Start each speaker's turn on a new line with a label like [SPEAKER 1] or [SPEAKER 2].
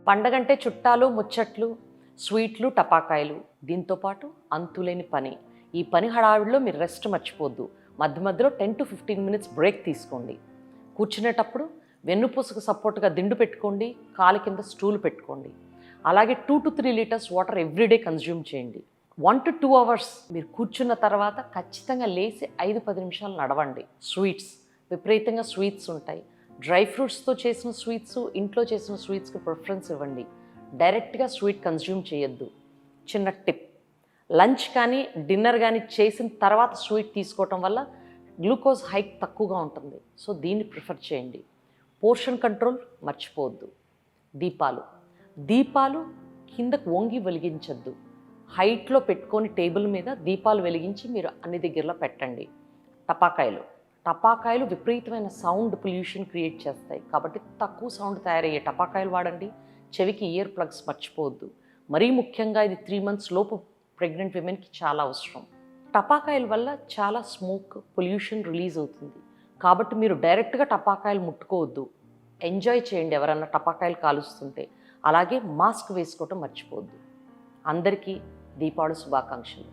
[SPEAKER 1] పండగంటే చుట్టాలు, ముచ్చట్లు, స్వీట్లు, టపాకాయలు. దీంతో పాటు అంతులేని పని. ఈ పని హడావిడిలో మీరు రెస్ట్ మర్చిపోద్దు. మధ్య మధ్యలో 10 to 15 మినిట్స్ బ్రేక్ తీసుకోండి. కూర్చునేటప్పుడు వెన్నుపూసకు సపోర్ట్గా దిండు పెట్టుకోండి, కాలి కింద స్టూల్ పెట్టుకోండి. అలాగే 2 to 3 litres water everyday consume చేయండి. 1 to 2 అవర్స్ మీరు కూర్చున్న తర్వాత ఖచ్చితంగా లేచి 5-10 నిమిషాలు నడవండి. స్వీట్స్, విపరీతంగా స్వీట్స్ ఉంటాయి. డ్రై ఫ్రూట్స్తో చేసిన స్వీట్స్, ఇంట్లో చేసిన స్వీట్స్కి ప్రిఫరెన్స్ ఇవ్వండి. డైరెక్ట్గా స్వీట్ కన్జ్యూమ్ చేయొద్దు. చిన్న టిప్, లంచ్ కానీ డిన్నర్ కానీ చేసిన తర్వాత స్వీట్ తీసుకోవటం వల్ల గ్లూకోజ్ హైక్ తక్కువగా ఉంటుంది. సో దీన్ని ప్రిఫర్ చేయండి. పోర్షన్ కంట్రోల్ మర్చిపోవద్దు. దీపాలు కిందకు వంగి వెలిగించద్దు. హైట్లో పెట్టుకొని టేబుల్ మీద దీపాలు వెలిగించి మీరు అన్ని దగ్గరలో పెట్టండి. టపాకాయలు విపరీతమైన సౌండ్ పొల్యూషన్ క్రియేట్ చేస్తాయి. కాబట్టి తక్కువ సౌండ్ తయారయ్యే టపాకాయలు వాడండి. చెవికి ఇయర్ ప్లగ్స్ మర్చిపోవద్దు. మరీ ముఖ్యంగా ఇది 3 months లోపు ప్రెగ్నెంట్ విమెన్కి చాలా అవసరం. టపాకాయల వల్ల చాలా స్మోక్ పొల్యూషన్ రిలీజ్ అవుతుంది. కాబట్టి మీరు డైరెక్ట్గా టపాకాయలు ముట్టుకోవద్దు. ఎంజాయ్ చేయండి ఎవరన్నా టపాకాయలు కాలుస్తుంటే. అలాగే మాస్క్ వేసుకోవటం మర్చిపోవద్దు. అందరికీ దీపావళి శుభాకాంక్షలు.